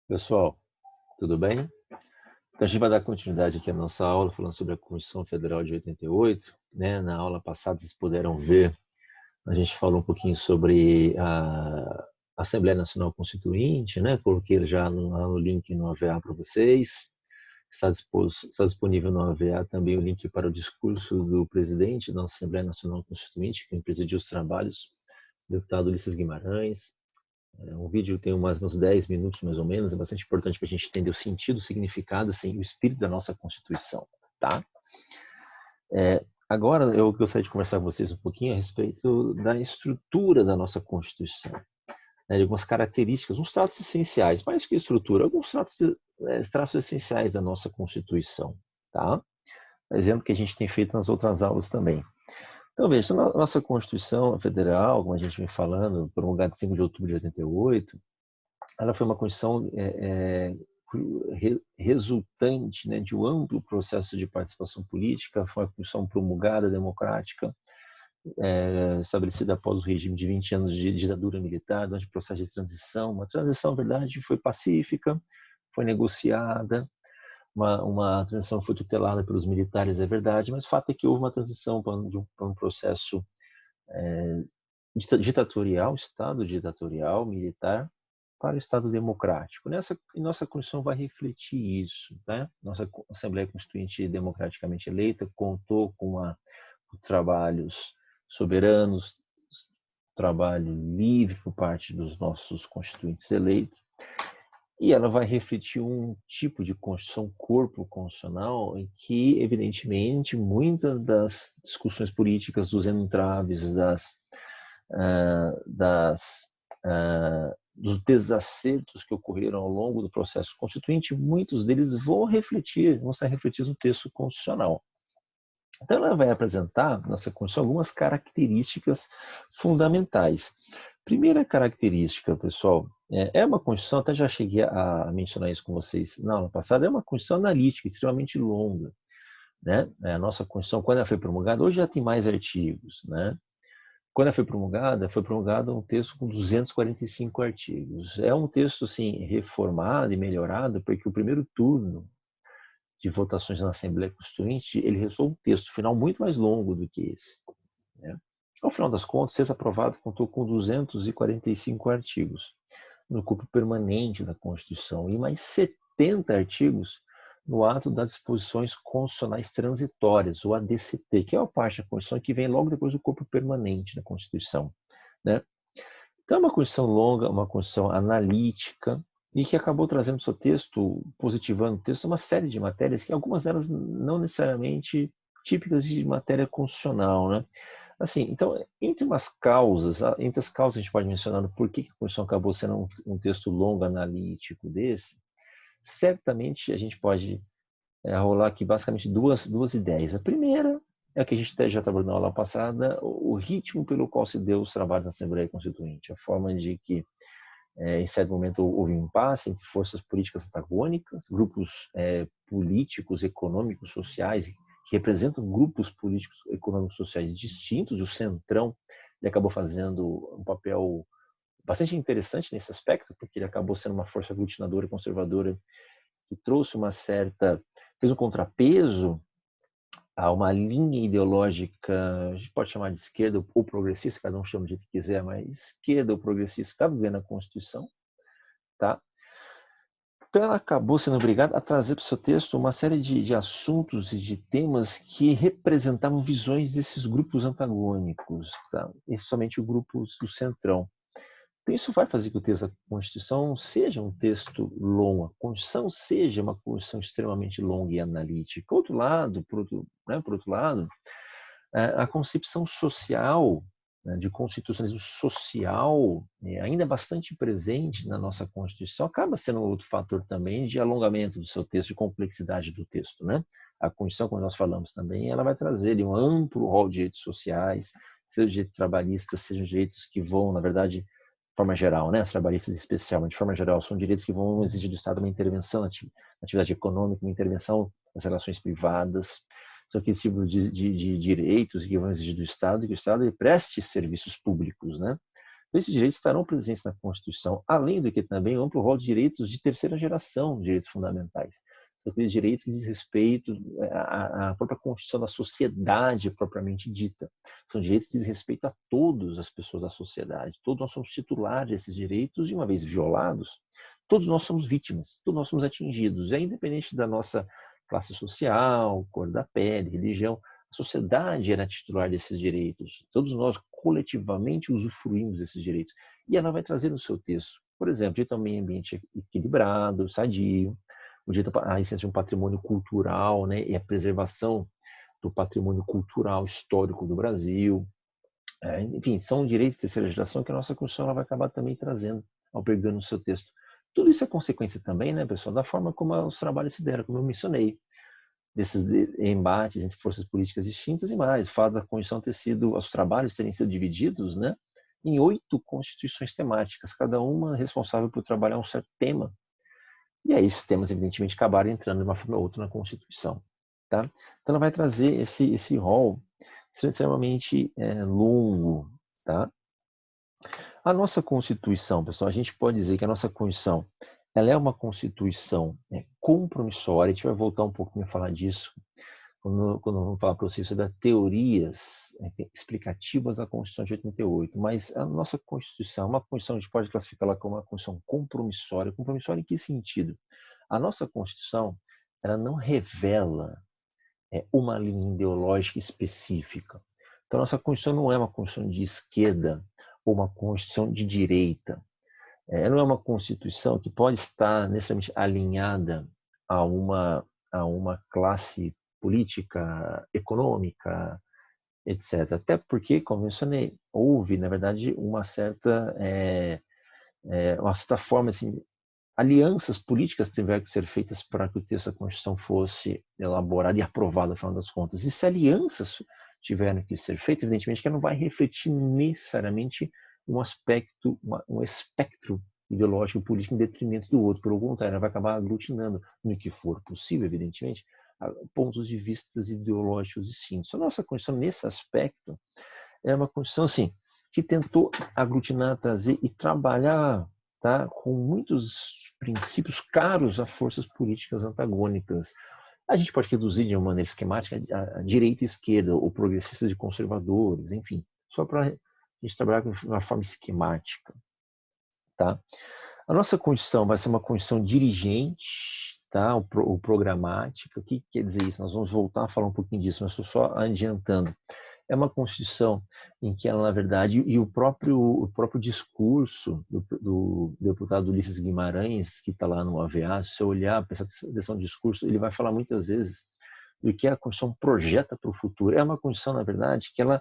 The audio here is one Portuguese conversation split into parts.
Pessoal, tudo bem? Então, a gente vai dar continuidade aqui à nossa aula, falando sobre a Constituição Federal de 88, né? Na aula passada, vocês puderam ver, a gente falou um pouquinho sobre a Assembleia Nacional Constituinte, né? Coloquei já lá no link no AVA para vocês. Está disponível no AVA também o link para o discurso do presidente da nossa Assembleia Nacional Constituinte, que presidiu os trabalhos, o deputado Ulisses Guimarães. Um vídeo tem mais uns 10 minutos, mais ou menos, é bastante importante para a gente entender o sentido, o significado, assim, o espírito da nossa Constituição, tá? Agora eu gostaria de conversar com vocês um pouquinho a respeito da estrutura da nossa Constituição, né, de algumas características, uns traços essenciais, mais que estrutura, alguns traços essenciais da nossa Constituição, tá? Exemplo que a gente tem feito nas outras aulas também. Então, veja, a nossa Constituição Federal, como a gente vem falando, promulgada em 5 de outubro de 88, ela foi uma Constituição resultante, né, de um amplo processo de participação política, foi uma Constituição promulgada, democrática, estabelecida após o regime de 20 anos de ditadura militar, durante o processo de transição. Uma transição, na verdade, foi pacífica, foi negociada, uma transição foi tutelada pelos militares, é verdade, mas o fato é que houve uma transição para um processo ditatorial, Estado ditatorial, militar, para o Estado democrático. Nossa Constituição vai refletir isso. Tá? Nossa Assembleia Constituinte democraticamente eleita contou com trabalhos soberanos, trabalho livre por parte dos nossos constituintes eleitos, e ela vai refletir um tipo de Constituição, corpo constitucional, em que, evidentemente, muitas das discussões políticas, dos entraves, dos desacertos que ocorreram ao longo do processo constituinte, muitos deles vão ser refletidos no texto constitucional. Então, ela vai apresentar, nessa Constituição, algumas características fundamentais. Primeira característica, pessoal, é uma Constituição, até já cheguei a mencionar isso com vocês na aula passada, é uma Constituição analítica, extremamente longa. Né? A nossa Constituição, quando ela foi promulgada, hoje já tem mais artigos, né? Quando ela foi promulgado um texto com 245 artigos. É um texto, assim, reformado e melhorado, porque o primeiro turno de votações na Assembleia Constituinte, ele resultou um texto final muito mais longo do que esse. Né? Ao final das contas, ser aprovado contou com 245 artigos no corpo permanente da Constituição e mais 70 artigos no ato das disposições constitucionais transitórias, o ADCT, que é a parte da Constituição que vem logo depois do corpo permanente da Constituição. Né? Então, é uma Constituição longa, uma Constituição analítica, e que acabou trazendo no seu texto, positivando o texto, uma série de matérias, que algumas delas não necessariamente típicas de matéria constitucional. Né? Assim, então, entre as causas a gente pode mencionar por que a Constituição acabou sendo um texto longo, analítico desse, certamente a gente pode rolar aqui basicamente duas ideias. A primeira é a que a gente já trabalhou na aula passada, o ritmo pelo qual se deu os trabalhos na Assembleia Constituinte, a forma de que, em certo momento, houve um impasse entre forças políticas antagônicas, grupos políticos, econômicos, sociais, que representam grupos políticos, econômicos, sociais distintos, e o Centrão ele acabou fazendo um papel bastante interessante nesse aspecto, porque ele acabou sendo uma força aglutinadora e conservadora que trouxe fez um contrapeso a uma linha ideológica, a gente pode chamar de esquerda ou progressista, cada um chama do jeito que quiser, mas esquerda ou progressista está vivendo a Constituição, tá? Então ela acabou sendo obrigada a trazer para o seu texto uma série de assuntos e de temas que representavam visões desses grupos antagônicos, tá? Especialmente o grupo do Centrão. Então, isso vai fazer que o texto da Constituição seja um texto longo, a Constituição seja uma Constituição extremamente longa e analítica. Por outro lado, a concepção social, né, de constitucionalismo social, ainda é bastante presente na nossa Constituição, acaba sendo outro fator também de alongamento do seu texto, de complexidade do texto. Né? A Constituição, como nós falamos também, ela vai trazer um amplo rol de direitos sociais, sejam direitos trabalhistas, sejam direitos que vão, na verdade, de forma geral, né? Os trabalhistas especial, mas de forma geral, são direitos que vão exigir do Estado uma intervenção na atividade econômica, uma intervenção nas relações privadas, são aqueles tipos de direitos que vão exigir do Estado, que o Estado preste serviços públicos, né? Então, esses direitos estarão presentes na Constituição, além do que também o amplo rol de direitos de terceira geração, direitos fundamentais. São aqueles direitos que diz respeito à própria Constituição da sociedade propriamente dita. São direitos que diz respeito a todas as pessoas da sociedade. Todos nós somos titulares desses direitos e, uma vez violados, todos nós somos vítimas, todos nós somos atingidos. É independente da nossa classe social, cor da pele, religião, a sociedade era titular desses direitos. Todos nós coletivamente usufruímos desses direitos. E ela vai trazer no seu texto, por exemplo, direito ao meio ambiente equilibrado, sadio, o direito à existência de um patrimônio cultural, né, e a preservação do patrimônio cultural histórico do Brasil. Enfim, são direitos de terceira geração que a nossa Constituição ela vai acabar também trazendo, albergando no seu texto. Tudo isso é consequência também, né, pessoal, da forma como os trabalhos se deram, como eu mencionei, desses embates entre forças políticas distintas e mais. O fato da Constituição ter sido, os trabalhos terem sido divididos, né, em 8 constituições temáticas, cada uma responsável por trabalhar um certo tema. E aí esses temas, evidentemente, acabaram entrando de uma forma ou outra na Constituição. Tá? Então ela vai trazer esse rol extremamente longo. Tá? A nossa Constituição, pessoal, a gente pode dizer que a nossa Constituição ela é uma Constituição compromissória. A gente vai voltar um pouquinho a falar disso quando vamos falar para vocês sobre as teorias explicativas da Constituição de 88. Mas a nossa Constituição é uma Constituição, a gente pode classificá-la como uma Constituição compromissória. Compromissória em que sentido? A nossa Constituição ela não revela uma linha ideológica específica. Então, a nossa Constituição não é uma Constituição de esquerda ou uma Constituição de direita. Ela não é uma Constituição que pode estar necessariamente alinhada a uma classe política, econômica, etc. Até porque, como eu mencionei, houve, na verdade, uma certa forma, assim, alianças políticas tiveram que ser feitas para que o texto da Constituição fosse elaborado e aprovado, afinal das contas. E se alianças tiveram que ser feitas, evidentemente que ela não vai refletir necessariamente um espectro ideológico político em detrimento do outro. Pelo contrário, ela vai acabar aglutinando, no que for possível, evidentemente, pontos de vista ideológicos distintos. A nossa Constituição, nesse aspecto, é uma Constituição assim, que tentou aglutinar, trazer e trabalhar, tá, com muitos princípios caros a forças políticas antagônicas. A gente pode reduzir de uma maneira esquemática a direita e a esquerda, ou progressistas e conservadores, enfim, só para a gente trabalhar de uma forma esquemática. Tá? A nossa Constituição vai ser uma Constituição dirigente, tá? O programática. O que quer dizer isso? Nós vamos voltar a falar um pouquinho disso, mas estou só adiantando. É uma Constituição em que ela, na verdade, e o próprio discurso do deputado Ulisses Guimarães, que está lá no AVA, se você olhar, prestar atenção no discurso, ele vai falar muitas vezes do que a Constituição projeta para o futuro. É uma Constituição, na verdade, que ela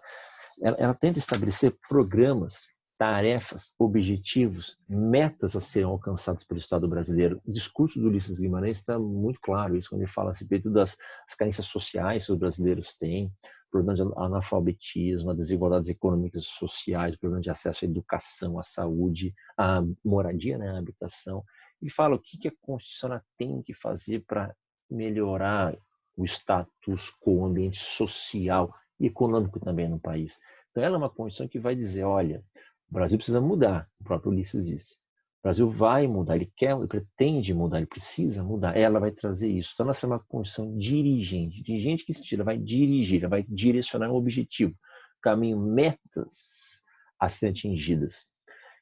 tenta estabelecer programas, tarefas, objetivos, metas a serem alcançadas pelo Estado brasileiro. O discurso do Ulisses Guimarães está muito claro isso, quando ele fala a respeito das carências sociais que os brasileiros têm, o problema de analfabetismo, as desigualdades econômicas e sociais, o problema de acesso à educação, à saúde, à moradia, né, à habitação. Ele fala o que a Constituição tem que fazer para melhorar o status quo, o ambiente social e econômico também no país. Então ela é uma Constituição que vai dizer, olha, o Brasil precisa mudar, o próprio Ulisses disse. O Brasil vai mudar, ele pretende mudar, ele precisa mudar. Ela vai trazer isso. Então, ela é uma Constituição dirigente. Dirigente que sentido? Ela vai dirigir, ela vai direcionar um objetivo, caminho, metas a serem atingidas.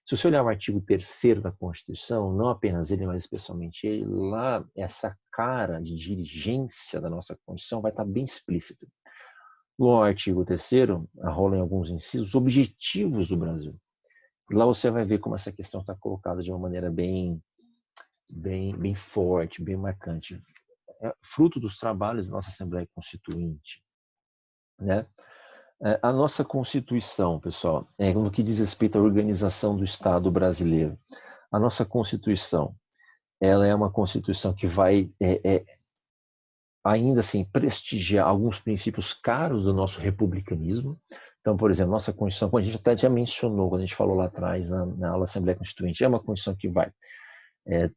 Se você olhar o artigo 3º da Constituição, não apenas ele, mas especialmente ele, lá essa cara de dirigência da nossa Constituição vai estar bem explícita. No artigo 3º, rola em alguns incisos, os objetivos do Brasil. Lá você vai ver como essa questão está colocada de uma maneira bem forte, bem marcante. É fruto dos trabalhos da nossa Assembleia Constituinte. Né? A nossa Constituição, pessoal, no que diz respeito à organização do Estado brasileiro, a nossa Constituição, ela é uma Constituição que vai ainda assim prestigiar alguns princípios caros do nosso republicanismo. Então, por exemplo, nossa Constituição, como a gente até já mencionou quando a gente falou lá atrás na aula da Assembleia Constituinte, é uma Constituição que vai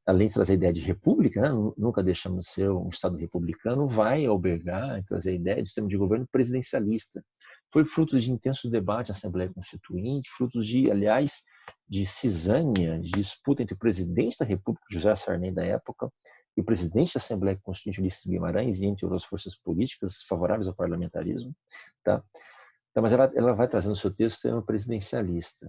além de trazer a ideia de república, né, nunca deixamos de ser um Estado republicano, vai albergar e trazer a ideia de sistema de governo presidencialista. Foi fruto de intenso debate na Assembleia Constituinte, fruto de, aliás, de cisânia, de disputa entre o presidente da República, José Sarney, da época, e o presidente da Assembleia Constituinte, Ulisses Guimarães, e entre outras forças políticas favoráveis ao parlamentarismo. Tá? Então, mas ela vai trazendo no seu texto o sistema presidencialista.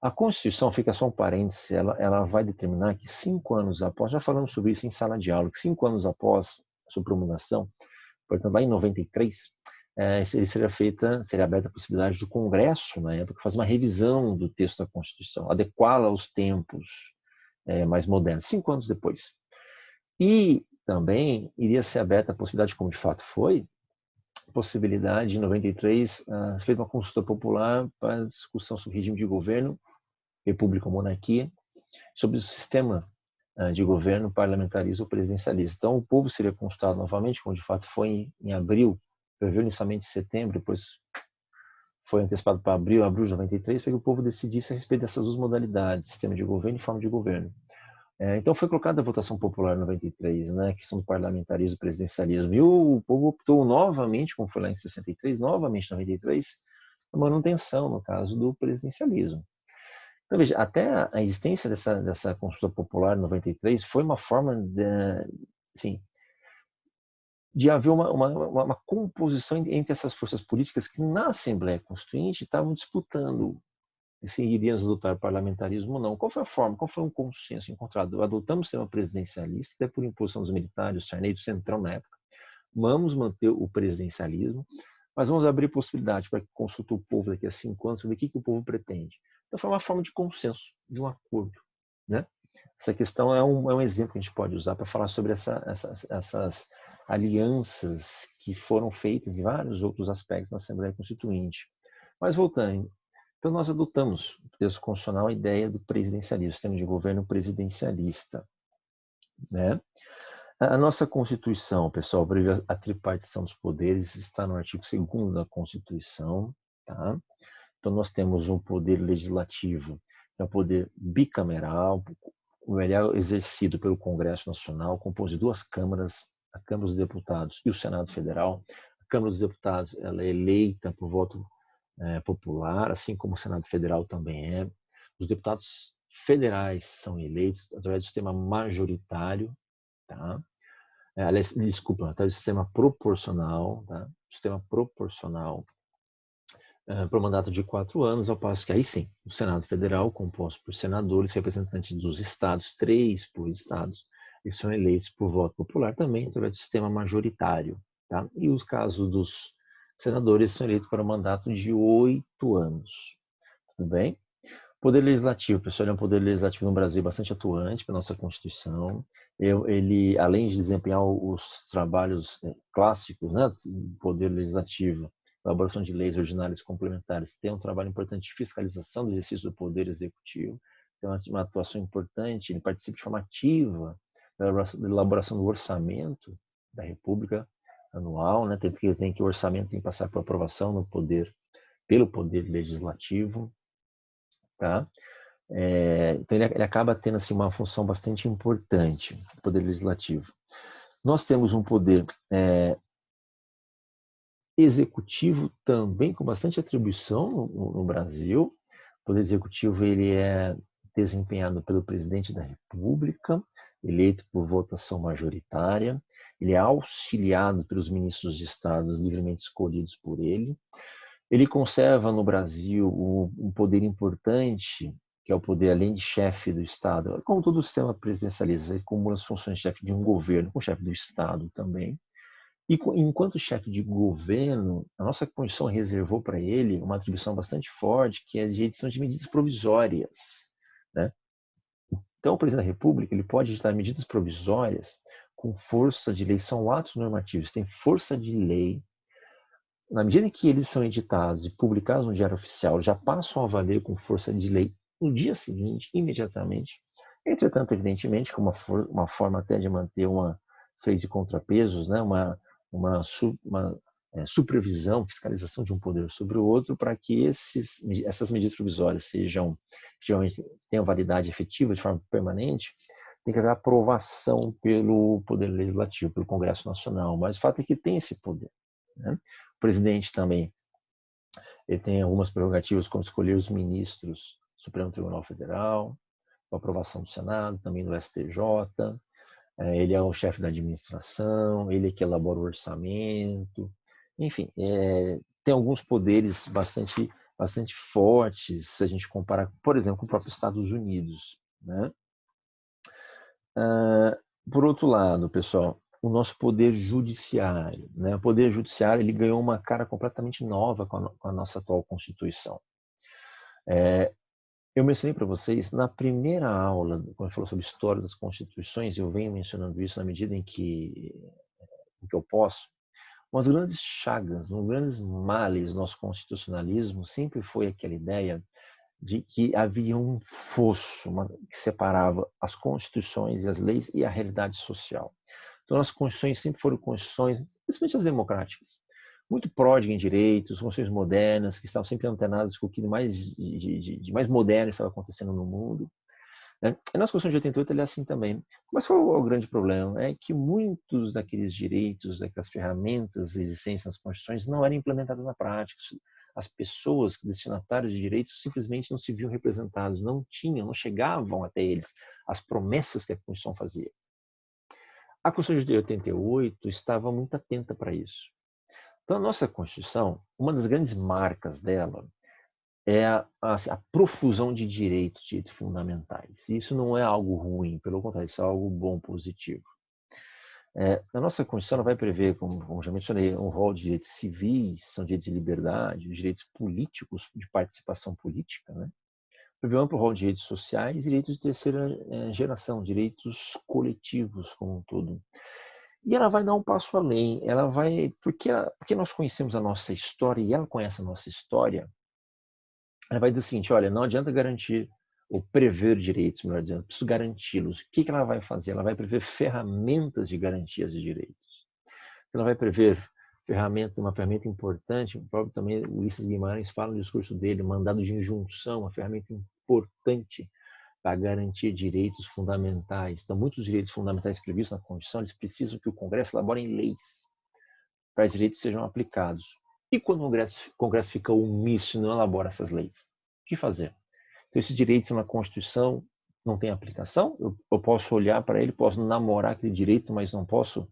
A Constituição, fica só um parêntese, ela vai determinar que 5 anos após, já falamos sobre isso em sala de aula, que 5 anos após a sua promulgação, portanto, lá em 93, seria aberta a possibilidade do Congresso, na época, fazer uma revisão do texto da Constituição, adequá-la aos tempos mais modernos, 5 anos depois. E também iria ser aberta a possibilidade, como de fato foi, a possibilidade, em 93, feita uma consulta popular para discussão sobre regime de governo, república ou monarquia, sobre o sistema de governo parlamentarista ou presidencialista. Então, o povo seria consultado novamente, como de fato foi em abril, preveu inicialmente em setembro, depois foi antecipado para abril de 93, para que o povo decidisse a respeito dessas duas modalidades, sistema de governo e forma de governo. Então foi colocada a votação popular em 93, né, a questão do parlamentarismo e presidencialismo, e o povo optou novamente, como foi lá em 63, novamente em 93, a manutenção, no caso, do presidencialismo. Então, veja, até a existência dessa consulta popular em 93 foi uma forma de haver uma composição entre essas forças políticas que na Assembleia Constituinte estavam disputando se iríamos adotar parlamentarismo ou não. Qual foi a forma? Qual foi um consenso encontrado? Adotamos o sistema presidencialista, até por imposição dos militares, o Sarney, do Centrão na época. Vamos manter o presidencialismo, mas vamos abrir possibilidade para que consulte o povo daqui a 5 anos sobre o que o povo pretende. Então foi uma forma de consenso, de um acordo, né? Essa questão é um exemplo que a gente pode usar para falar sobre essas alianças que foram feitas em vários outros aspectos na Assembleia Constituinte. Mas voltando, então nós adotamos no texto constitucional a ideia do presidencialismo, sistema de governo presidencialista, né? A nossa Constituição, pessoal, prevê a tripartição dos poderes, está no artigo 2º da Constituição, tá? Então nós temos um poder legislativo, que é um poder bicameral, ele é exercido pelo Congresso Nacional, composto de 2 câmaras, a Câmara dos Deputados e o Senado Federal. A Câmara dos Deputados ela é eleita por voto popular, assim como o Senado Federal também é. Os deputados federais são eleitos através do sistema majoritário, tá? Aliás, desculpa, através do sistema proporcional, tá? Sistema proporcional para o mandato de 4 anos, ao passo que aí sim, o Senado Federal, composto por senadores, representantes dos estados, 3 por estados, eles são eleitos por voto popular também através do sistema majoritário, tá? E os casos dos senadores são eleitos para um mandato de 8 anos. Tudo bem? Poder Legislativo, pessoal, é um poder legislativo no Brasil bastante atuante para a nossa Constituição. Ele, além de desempenhar os trabalhos clássicos, né, do Poder Legislativo, elaboração de leis ordinárias complementares, tem um trabalho importante de fiscalização do exercício do Poder Executivo, tem uma atuação importante, ele participa de forma ativa da elaboração do orçamento da República anual, né, tem que o orçamento tem que passar por aprovação no pelo Poder Legislativo, tá? Então ele acaba tendo assim, uma função bastante importante, o Poder Legislativo. Nós temos um poder executivo também com bastante atribuição no Brasil. O Poder Executivo ele é desempenhado pelo Presidente da República, eleito por votação majoritária. Ele é auxiliado pelos ministros de Estado livremente escolhidos por ele. Ele conserva no Brasil um poder importante, que é o poder, além de chefe do Estado, como todo o sistema presidencialista, ele acumula as funções de chefe de um governo, com chefe do Estado também. E enquanto chefe de governo, a nossa Constituição reservou para ele uma atribuição bastante forte, que é de edição de medidas provisórias, né? Então, o presidente da República ele pode editar medidas provisórias com força de lei, são atos normativos, tem força de lei. Na medida em que eles são editados e publicados no Diário Oficial, já passam a valer com força de lei no dia seguinte, imediatamente. Entretanto, evidentemente, com uma forma até de manter uma freio de contrapesos, né? uma supervisão, fiscalização de um poder sobre o outro, para que essas medidas provisórias tenham validade efetiva de forma permanente, tem que haver aprovação pelo Poder Legislativo, pelo Congresso Nacional, mas o fato é que tem esse poder, né? O presidente também, ele tem algumas prerrogativas, como escolher os ministros do Supremo Tribunal Federal, com aprovação do Senado, também do STJ, ele é o chefe da administração, ele é que elabora o orçamento, enfim, tem alguns poderes bastante fortes, se a gente comparar, por exemplo, com o próprio Estados Unidos, né? Por outro lado, pessoal, o nosso poder judiciário, né? O poder judiciário, ele ganhou uma cara completamente nova com a nossa atual Constituição. Eu mencionei para vocês, na primeira aula, quando eu falou sobre história das constituições, eu venho mencionando isso na medida em que eu posso, umas grandes chagas, uns grandes males do nosso constitucionalismo sempre foi aquela ideia de que havia um fosso que separava as constituições e as leis e a realidade social. Então, as constituições sempre foram constituições, principalmente as democráticas, muito pródigas em direitos, constituições modernas, que estavam sempre antenadas com o que de mais moderno estava acontecendo no mundo. Né? A nossa Constituição de 88 é assim também. Mas qual é o grande problema? É que muitos daqueles direitos, daquelas ferramentas existentes nas constituições não eram implementadas na prática. As pessoas, destinatárias de direitos, simplesmente não se viam representadas, não chegavam até eles as promessas que a Constituição fazia. A Constituição de 88 estava muito atenta para isso. Então, a nossa Constituição, uma das grandes marcas dela é a profusão de direitos fundamentais. E isso não é algo ruim, pelo contrário, isso é algo bom, positivo. A nossa Constituição ela vai prever, como já mencionei, um rol de direitos civis, são direitos de liberdade, os direitos políticos, de participação política, né? Prevê um amplo rol de direitos sociais e direitos de terceira geração, direitos coletivos como um todo. E ela vai dar um passo além, porque nós conhecemos a nossa história e ela conhece a nossa história, ela vai dizer o seguinte, olha, não adianta garantir ou prever direitos, melhor dizendo, preciso garanti-los. O que ela vai fazer? Ela vai prever ferramentas de garantias de direitos. Ela vai prever uma ferramenta importante, o próprio também Ulisses Guimarães fala no discurso dele, mandado de injunção, uma ferramenta importante para garantir direitos fundamentais. Então, muitos direitos fundamentais previstos na Constituição, eles precisam que o Congresso elabore leis para que os direitos sejam aplicados. E quando o Congresso fica omisso e não elabora essas leis, o que fazer? Então, esses direitos na Constituição não têm aplicação, eu posso olhar para ele, posso namorar aquele direito, mas não posso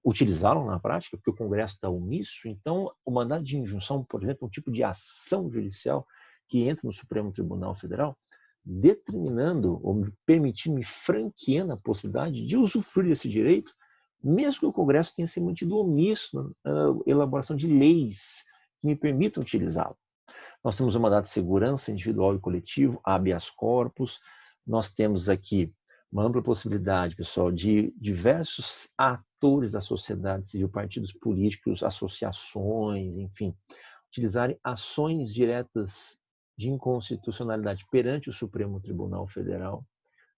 utilizá-lo na prática, porque o Congresso está omisso. Então, o mandado de injunção, por exemplo, é um tipo de ação judicial que entra no Supremo Tribunal Federal, determinando ou permitindo e franqueando a possibilidade de usufruir desse direito, mesmo que o Congresso tenha se mantido omisso na elaboração de leis que me permitam utilizá-lo. Nós temos o mandato de segurança individual e coletivo, habeas corpus. Nós temos aqui uma ampla possibilidade, pessoal, de diversos atores da sociedade civil, partidos políticos, associações, enfim, utilizarem ações diretas de inconstitucionalidade perante o Supremo Tribunal Federal,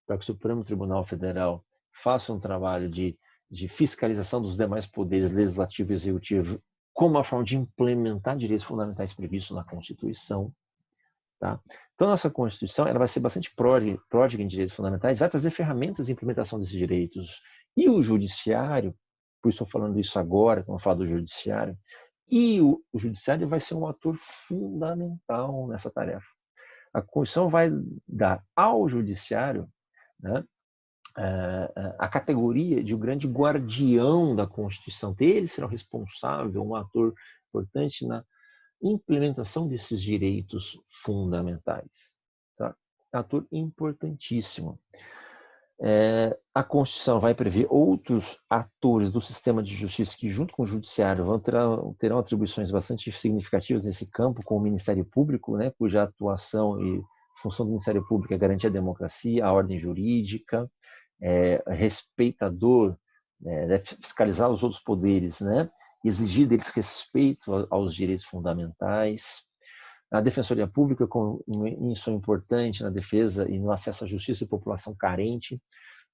para que o Supremo Tribunal Federal faça um trabalho de fiscalização dos demais poderes legislativo e executivo como uma forma de implementar direitos fundamentais previstos na Constituição. Tá? Então, nossa Constituição ela vai ser bastante pródiga em direitos fundamentais, vai trazer ferramentas de implementação desses direitos. E o Judiciário, por isso estou falando isso agora, quando eu falo do Judiciário, e o Judiciário vai ser um ator fundamental nessa tarefa. A Constituição vai dar ao Judiciário, né, a categoria de um grande guardião da Constituição. Ele será o responsável, um ator importante na implementação desses direitos fundamentais. Tá? Ator importantíssimo. A Constituição vai prever outros atores do sistema de justiça que, junto com o Judiciário, terão atribuições bastante significativas nesse campo, como o Ministério Público, né, cuja atuação e função do Ministério Público é garantir a democracia, a ordem jurídica, respeitador, deve fiscalizar os outros poderes, né, exigir deles respeito aos direitos fundamentais. A Defensoria Pública, com isso é importante na defesa e no acesso à justiça de população carente.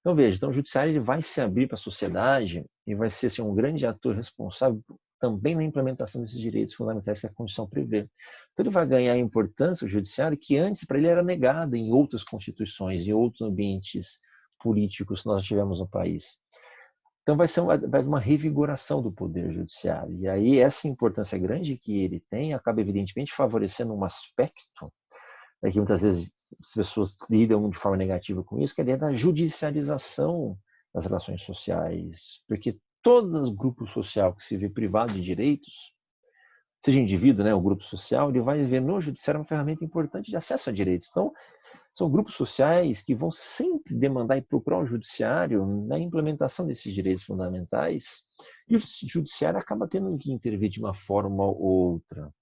Então, veja, o Judiciário ele vai se abrir para a sociedade e vai ser assim, um grande ator responsável também na implementação desses direitos fundamentais que a Constituição prevê. Então, ele vai ganhar importância, o Judiciário, que antes para ele era negada em outras constituições, em outros ambientes políticos que nós tivemos no país. Então vai haver uma revigoração do poder judiciário. E aí essa importância grande que ele tem acaba evidentemente favorecendo um aspecto que muitas vezes as pessoas lidam de forma negativa com isso, que é dentro da judicialização das relações sociais. Porque todo grupo social que se vê privado de direitos, seja indivíduo, né, o grupo social, ele vai ver no judiciário uma ferramenta importante de acesso a direitos. Então, são grupos sociais que vão sempre demandar e procurar o judiciário na implementação desses direitos fundamentais, e o judiciário acaba tendo que intervir de uma forma ou outra.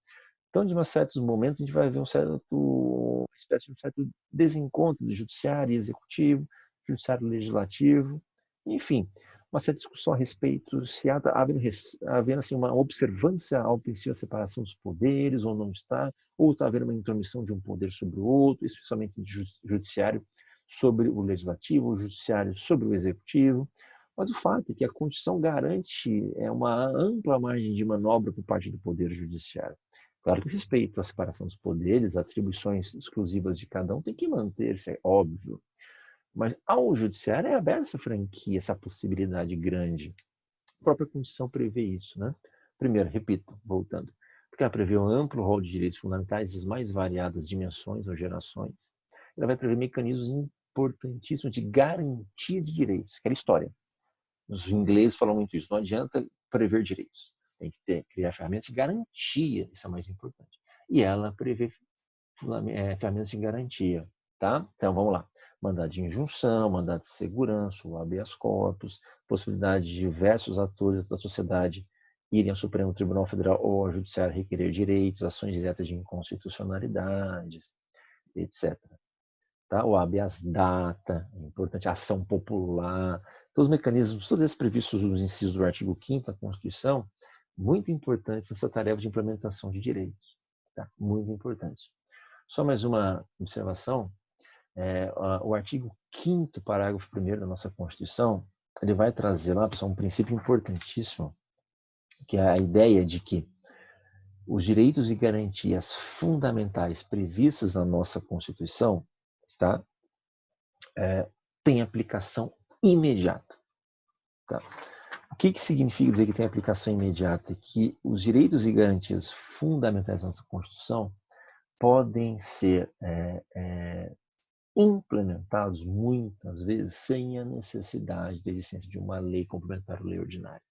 Então, de certos momentos, a gente vai ver uma espécie de um certo desencontro do judiciário executivo, judiciário legislativo, enfim, uma certa discussão a respeito se havendo assim, uma observância ao princípio da separação dos poderes, ou não está, ou está havendo uma intromissão de um poder sobre o outro, especialmente o judiciário sobre o legislativo, o judiciário sobre o executivo. Mas o fato é que a Constituição garante uma ampla margem de manobra por parte do poder judiciário. Claro que o respeito à separação dos poderes, atribuições exclusivas de cada um tem que manter-se, é óbvio. Mas ao judiciário é aberta essa franquia, essa possibilidade grande. A própria Constituição prevê isso, né? Primeiro, repito, voltando, porque ela prevê um amplo rol de direitos fundamentais das mais variadas dimensões ou gerações. Ela vai prever mecanismos importantíssimos de garantia de direitos, que é a história. Os ingleses falam muito isso, não adianta prever direitos. Tem que criar ferramentas de garantia, isso é o mais importante. E ela prevê ferramentas de garantia, tá? Então, vamos lá. Mandado de injunção, mandado de segurança, o habeas corpus, possibilidade de diversos atores da sociedade irem ao Supremo Tribunal Federal ou ao Judiciário requerer direitos, ações diretas de inconstitucionalidade, etc. Tá? O habeas data, é importante, a ação popular, todos os mecanismos, todos esses previstos nos incisos do artigo 5º da Constituição, muito importantes nessa tarefa de implementação de direitos. Tá? Muito importante. Só mais uma observação, o artigo 5º, parágrafo 1º da nossa Constituição, ele vai trazer lá, pessoal, um princípio importantíssimo, que é a ideia de que os direitos e garantias fundamentais previstos na nossa Constituição, tá? Tem aplicação imediata. Tá? O que significa dizer que tem aplicação imediata? Que os direitos e garantias fundamentais da nossa Constituição podem ser implementados muitas vezes sem a necessidade da existência de uma lei complementar ou lei ordinária.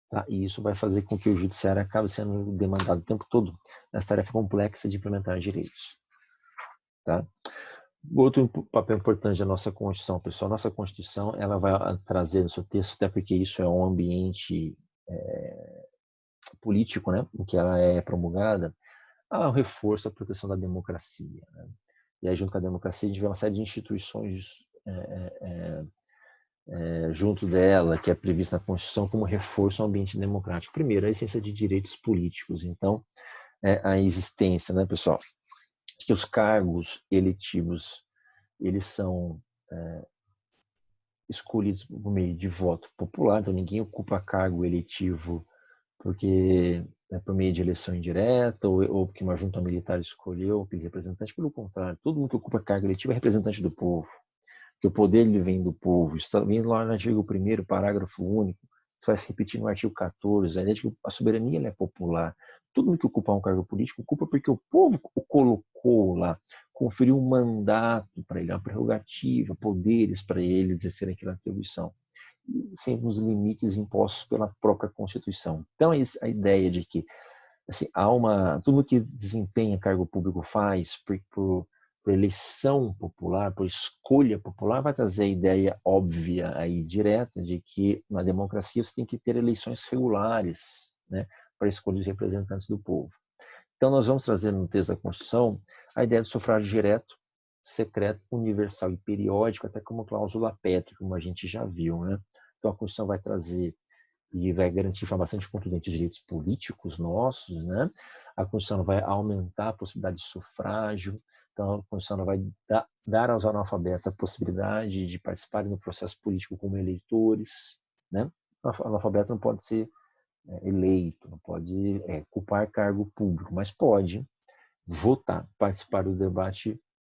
Tá? E isso vai fazer com que o judiciário acabe sendo demandado o tempo todo nessa tarefa complexa de implementar direitos. Tá? Outro papel importante da nossa Constituição, pessoal, nossa Constituição ela vai trazer no seu texto, até porque isso é um ambiente político, né, em que ela é promulgada, o reforço da proteção da democracia. Né? E aí, junto com a democracia, a gente vê uma série de instituições junto dela, que é prevista na Constituição como reforço ao ambiente democrático. Primeiro, a essência de direitos políticos. Então, a existência, né, pessoal, que os cargos eletivos, eles são escolhidos por meio de voto popular, então ninguém ocupa cargo eletivo porque é por meio de eleição indireta ou porque uma junta militar escolheu aquele representante. Pelo contrário, todo mundo que ocupa cargo eletivo é representante do povo, porque o poder ele vem do povo. Isso está vindo lá no artigo 1º, parágrafo único, isso vai se repetir no artigo 14, a ideia de que a soberania ela é popular. Todo mundo que ocupar um cargo político ocupa porque o povo o colocou lá, conferiu um mandato para ele, uma prerrogativa, poderes para ele exercer aquela atribuição, sempre nos limites impostos pela própria Constituição. Então, a ideia de que assim, tudo que desempenha cargo público faz por eleição popular, por escolha popular, vai trazer a ideia óbvia aí, direta, de que na democracia você tem que ter eleições regulares, né, para escolher os representantes do povo. Então, nós vamos trazer no texto da Constituição a ideia do sufrágio direto, secreto, universal e periódico, até como cláusula pétrea, como a gente já viu. Né? Então, a Constituição vai trazer e vai garantir de forma bastante contundente os direitos políticos nossos. Né? A Constituição vai aumentar a possibilidade de sufrágio. Então, a Constituição vai dar aos analfabetos a possibilidade de participarem do processo político como eleitores. Né? O analfabeto não pode ser eleito, não pode ocupar cargo público, mas pode votar, participar do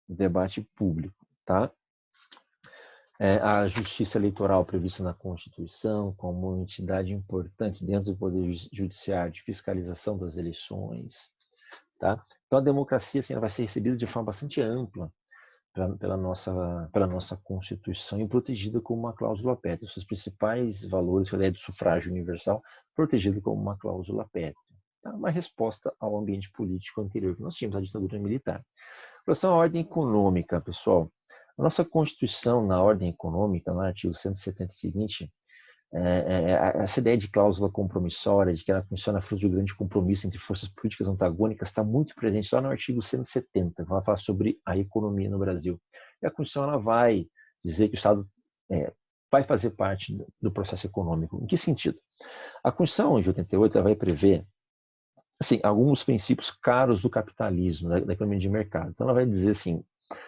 debate público, tá? A justiça eleitoral prevista na Constituição como uma entidade importante dentro do Poder Judiciário de fiscalização das eleições. Tá? Então, a democracia assim, ela vai ser recebida de forma bastante ampla pela nossa Constituição e protegida como uma cláusula pétrea. Os seus principais valores, que é a ideia do sufrágio universal, protegido como uma cláusula pétrea. Tá? Uma resposta ao ambiente político anterior que nós tínhamos, a ditadura militar. Em relação à ordem econômica, pessoal, a nossa Constituição, na ordem econômica, no artigo 170 e seguinte, essa ideia de cláusula compromissória, de que ela funciona fruto de um grande compromisso entre forças políticas antagônicas, está muito presente lá no artigo 170, que vai falar sobre a economia no Brasil. E a Constituição ela vai dizer que o Estado vai fazer parte do processo econômico. Em que sentido? A Constituição de 88 ela vai prever assim, alguns princípios caros do capitalismo, da economia de mercado. Então ela vai dizer assim,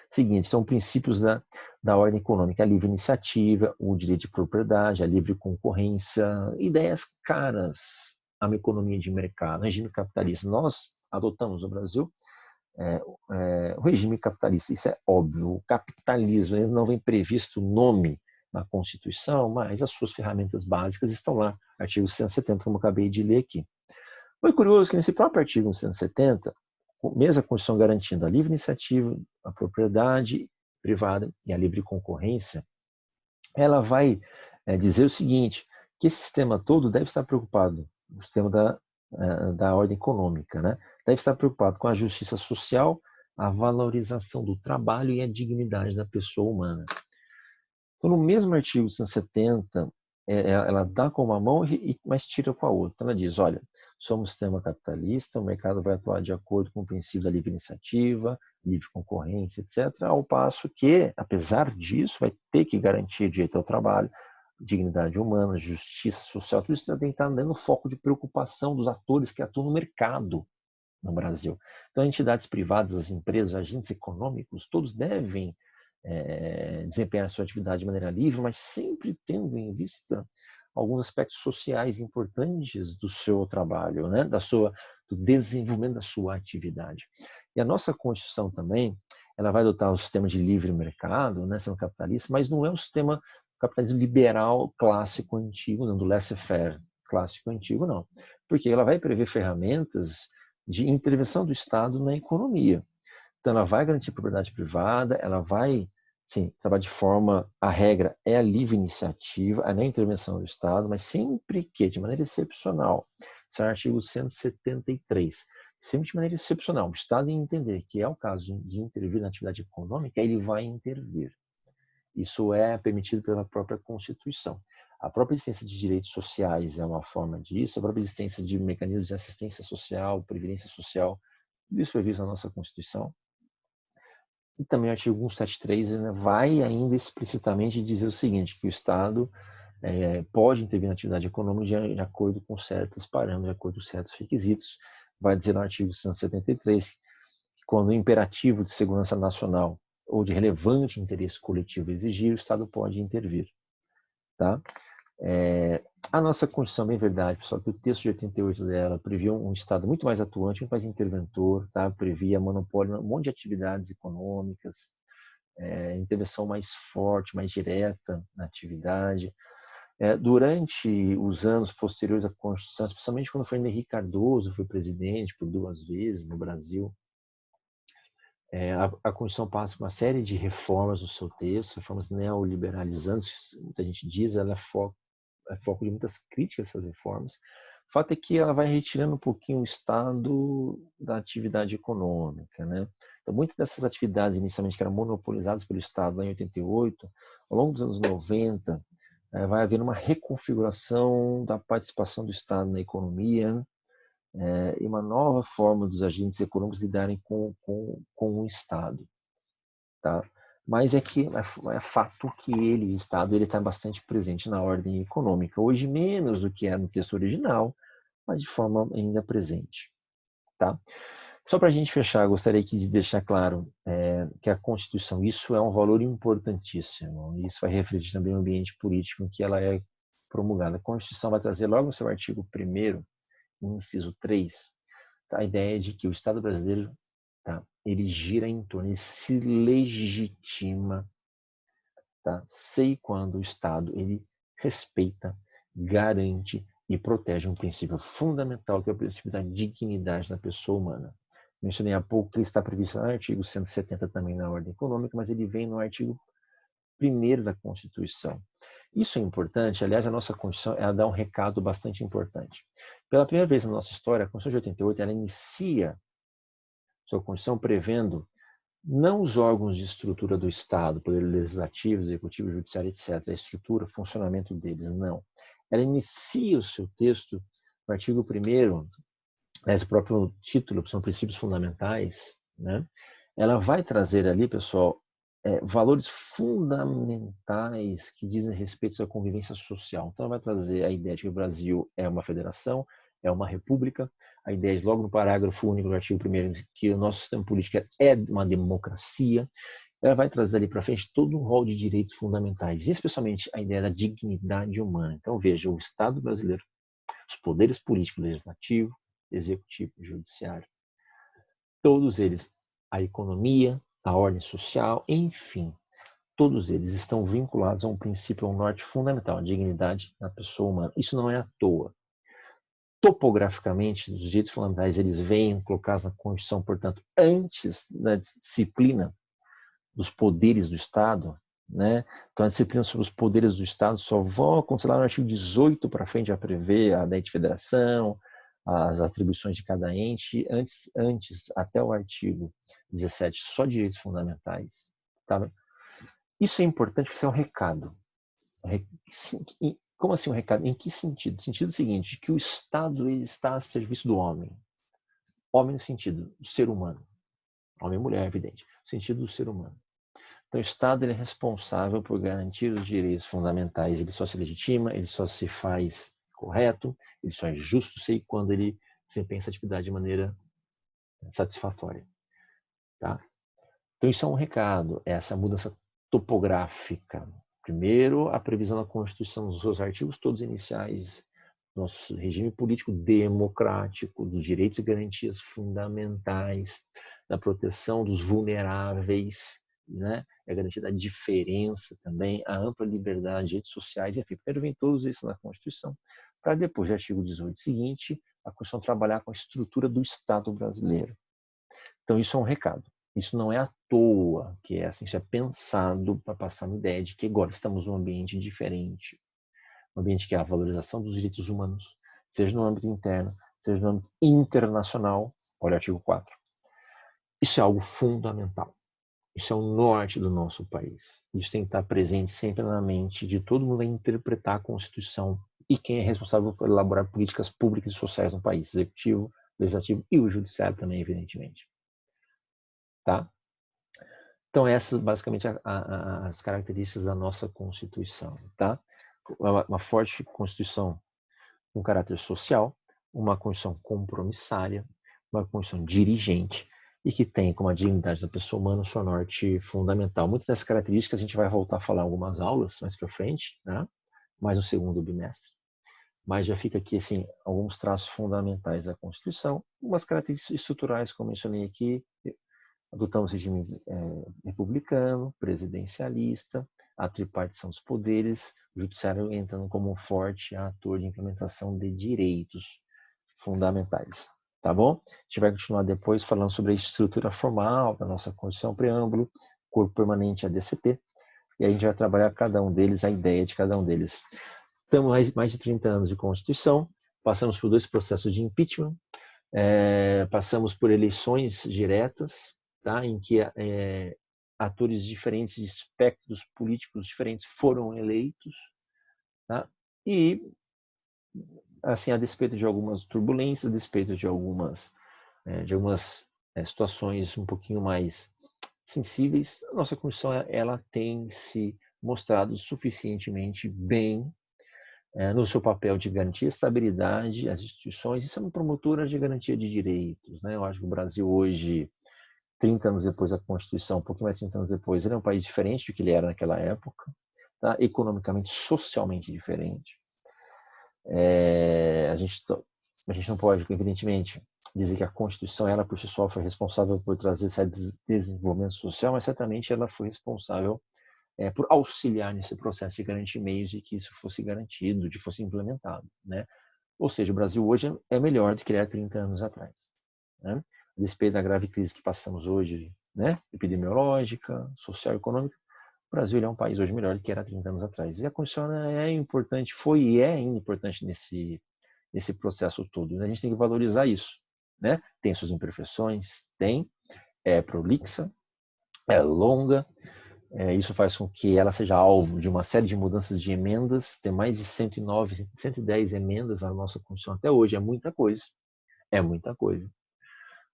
seguinte, são princípios da ordem econômica, a livre iniciativa, o direito de propriedade, a livre concorrência, ideias caras a uma economia de mercado, regime capitalista. Nós adotamos no Brasil o regime capitalista, isso é óbvio. O capitalismo não vem previsto o nome na Constituição, mas as suas ferramentas básicas estão lá, artigo 170, como eu acabei de ler aqui. Foi curioso que nesse próprio artigo 170, mesmo a Constituição garantindo a livre iniciativa, a propriedade privada e a livre concorrência, ela vai dizer o seguinte, que esse sistema todo deve estar preocupado, o sistema da ordem econômica, né? Deve estar preocupado com a justiça social, a valorização do trabalho e a dignidade da pessoa humana. Então, no mesmo artigo 170, ela dá com uma mão, mas tira com a outra. Ela diz, olha, somos um sistema capitalista, o mercado vai atuar de acordo com o princípio da livre iniciativa, livre concorrência, etc., ao passo que, apesar disso, vai ter que garantir direito ao trabalho, dignidade humana, justiça social, tudo isso tem que estar dando foco de preocupação dos atores que atuam no mercado no Brasil. Então, entidades privadas, as empresas, agentes econômicos, todos devem desempenhar sua atividade de maneira livre, mas sempre tendo em vista alguns aspectos sociais importantes do seu trabalho, né? Do desenvolvimento da sua atividade. E a nossa Constituição também, ela vai adotar o sistema de livre mercado, né, sendo capitalista, mas não é um sistema capitalismo liberal clássico antigo, não, do laissez-faire clássico antigo, não. Porque ela vai prever ferramentas de intervenção do Estado na economia. Então, ela vai garantir propriedade privada, ela vai, sim, trabalhar de forma, a regra é a livre iniciativa, a não intervenção do Estado, mas sempre que, de maneira excepcional, isso é o artigo 173, sempre de maneira excepcional, o Estado entender que é o caso de intervir na atividade econômica, ele vai intervir. Isso é permitido pela própria Constituição. A própria existência de direitos sociais é uma forma disso, a própria existência de mecanismos de assistência social, previdência social, tudo isso é visto na nossa Constituição. E também o artigo 173 vai ainda explicitamente dizer o seguinte, que o Estado pode intervir na atividade econômica de acordo com certos parâmetros, de acordo com certos requisitos. Vai dizer no artigo 173 que quando o imperativo de segurança nacional ou de relevante interesse coletivo exigir, o Estado pode intervir. Tá? A nossa Constituição, bem verdade, pessoal, que o texto de 88 dela previa um Estado muito mais atuante, muito mais interventor, tá? Previa monopólio, um monte de atividades econômicas, intervenção mais forte, mais direta na atividade. Durante os anos posteriores à Constituição, especialmente quando foi Henrique Cardoso, foi presidente por 2 vezes no Brasil, a Constituição passa por uma série de reformas no seu texto, reformas neoliberalizantes, muita gente diz, ela é foco de muitas críticas a essas reformas. O fato é que ela vai retirando um pouquinho o Estado da atividade econômica, né? Então, muitas dessas atividades inicialmente que eram monopolizadas pelo Estado lá em 88, ao longo dos anos 90, vai haver uma reconfiguração da participação do Estado na economia, e uma nova forma dos agentes econômicos lidarem com o Estado. Tá? Mas é fato que o Estado, está bastante presente na ordem econômica. Hoje menos do que era no texto original, mas de forma ainda presente. Tá? Só para a gente fechar, gostaria aqui de deixar claro que a Constituição, isso é um valor importantíssimo. Isso vai refletir também o ambiente político em que ela é promulgada. A Constituição vai trazer logo no seu artigo 1º, inciso 3, tá? A ideia de que o Estado brasileiro, tá, ele gira em torno, ele se legitima tá? Sei quando o Estado ele respeita, garante e protege um princípio fundamental, que é o princípio da dignidade da pessoa humana. Mencionei há pouco que ele está previsto no artigo 170 também na ordem econômica, mas ele vem no artigo 1º da Constituição. Isso é importante, aliás, a nossa Constituição ela dá um recado bastante importante. Pela primeira vez na nossa história, a Constituição de 88, ela inicia sua Constituição prevendo não os órgãos de estrutura do Estado, poder legislativo, executivo, judiciário, etc., a estrutura, funcionamento deles, não. Ela inicia o seu texto no artigo 1º, o próprio título, que são princípios fundamentais, né? Ela vai trazer ali, pessoal, valores fundamentais que dizem respeito à convivência social. Então, ela vai trazer a ideia de que o Brasil é uma federação, é uma república, a ideia de, logo no parágrafo único do artigo 1º, que o nosso sistema político é uma democracia. Ela vai trazer dali para frente todo um rol de direitos fundamentais, especialmente a ideia da dignidade humana. Então, veja, o Estado brasileiro, os poderes políticos, legislativo, executivo e judiciário, todos eles, a economia, a ordem social, enfim, todos eles estão vinculados a um princípio, a um norte fundamental, a dignidade da pessoa humana. Isso não é à toa. Topograficamente, os direitos fundamentais, eles vêm colocados na Constituição, portanto, antes da disciplina dos poderes do Estado, né? Então, a disciplina sobre os poderes do Estado só vão acontecer lá no artigo 18 para frente, a prever a ideia de federação, as atribuições de cada ente, antes até o artigo 17, só direitos fundamentais. Tá? Isso é importante porque isso é um recado. Como assim um recado? Em que sentido? No sentido seguinte, que o Estado ele está a serviço do homem. Homem no sentido do ser humano. Homem e mulher, evidente. No sentido do ser humano. Então, o Estado ele é responsável por garantir os direitos fundamentais. Ele só se legitima, ele só se faz correto, ele só é justo sei quando ele desempenha essa atividade de maneira satisfatória. Tá? Então, isso é um recado, essa mudança topográfica. Primeiro, a previsão da Constituição, dos seus artigos todos iniciais, nosso regime político democrático, dos direitos e garantias fundamentais, da proteção dos vulneráveis, né? É garantida a diferença também, a ampla liberdade, direitos sociais, enfim, primeiro vem todos isso na Constituição, para depois, no artigo 18 seguinte, a Constituição trabalhar com a estrutura do Estado brasileiro. Então, isso é um recado. Isso não é à toa que é assim, isso é pensado para passar uma ideia de que agora estamos num ambiente diferente, um ambiente que é a valorização dos direitos humanos, seja no âmbito interno, seja no âmbito internacional, olha o artigo 4. Isso é algo fundamental. Isso é o norte do nosso país. Isso tem que estar presente sempre na mente de todo mundo a interpretar a Constituição e quem é responsável por elaborar políticas públicas e sociais no país, executivo, legislativo e o judiciário também, evidentemente. Tá? Então, essas basicamente as características da nossa Constituição. Tá? Uma forte Constituição com caráter social, uma Constituição compromissária, uma Constituição dirigente e que tem como a dignidade da pessoa humana o seu norte fundamental. Muitas dessas características a gente vai voltar a falar em algumas aulas mais para frente, né? Mais no segundo bimestre. Mas já fica aqui assim, alguns traços fundamentais da Constituição, algumas características estruturais, como mencionei aqui, adotamos regime republicano, presidencialista, a tripartição dos poderes, o judiciário entrando como um forte ator de implementação de direitos fundamentais. Tá bom? A gente vai continuar depois falando sobre a estrutura formal da nossa Constituição, preâmbulo, corpo permanente, a DCT, e a gente vai trabalhar cada um deles, a ideia de cada um deles. Estamos mais de 30 anos de Constituição, passamos por 2 processos de impeachment, passamos por eleições diretas, tá? Em que atores diferentes, de espectros políticos diferentes foram eleitos, tá? E, assim, a despeito de algumas turbulências, a despeito de algumas situações um pouquinho mais sensíveis, a nossa Constituição ela tem se mostrado suficientemente bem no seu papel de garantir estabilidade às instituições e sendo promotora de garantia de direitos, né? Eu acho que o Brasil hoje, 30 anos depois da Constituição, um pouquinho mais de 30 anos depois, ele é um país diferente do que ele era naquela época, tá? Economicamente, socialmente diferente. A gente não pode, evidentemente, dizer que a Constituição, ela por si só foi responsável por trazer esse desenvolvimento social, mas certamente ela foi responsável por auxiliar nesse processo de garantir meios de que isso fosse garantido, de fosse implementado, né? Ou seja, o Brasil hoje é melhor do que era 30 anos atrás, né? A despeito da grave crise que passamos hoje, né? Epidemiológica, social e econômica, o Brasil é um país hoje melhor do que era 30 anos atrás. E a Constituição é importante, foi e é importante nesse processo todo, né? A gente tem que valorizar isso, né? Tem suas imperfeições, é prolixa, é longa, isso faz com que ela seja alvo de uma série de mudanças de emendas, tem mais de 109, 110 emendas na nossa Constituição até hoje, é muita coisa,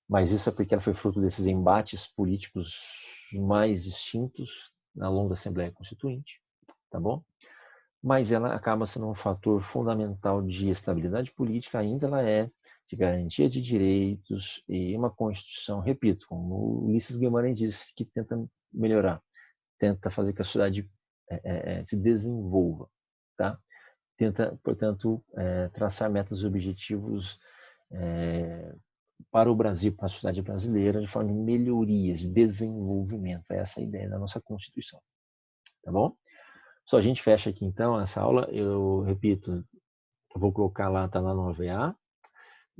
mas isso é porque ela foi fruto desses embates políticos mais distintos na longa Assembleia Constituinte, tá bom? Mas ela acaba sendo um fator fundamental de estabilidade política, ainda ela é de garantia de direitos e uma Constituição, repito, como o Ulisses Guimarães disse, que tenta melhorar, tenta fazer que a sociedade se desenvolva, tá? Tenta, portanto, traçar metas e objetivos para o Brasil, para a sociedade brasileira, de forma de melhorias, de desenvolvimento. É essa a ideia da nossa Constituição, tá bom? Só a gente fecha aqui então essa aula. Eu repito, eu vou colocar lá, tá lá no AVA,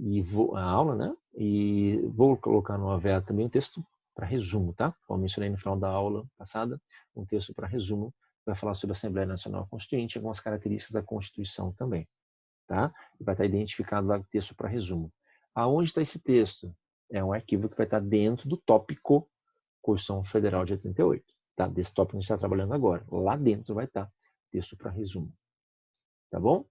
e a aula, né? E vou colocar no AVA também um texto para resumo, tá? Como mencionei no final da aula passada, um texto para resumo vai falar sobre a Assembleia Nacional Constituinte e algumas características da Constituição também, tá? E vai estar identificado lá o texto para resumo. Aonde está esse texto? É um arquivo que vai estar dentro do tópico Constituição Federal de 88, tá? Desse tópico que a gente está trabalhando agora. Lá dentro vai estar texto para resumo, tá bom?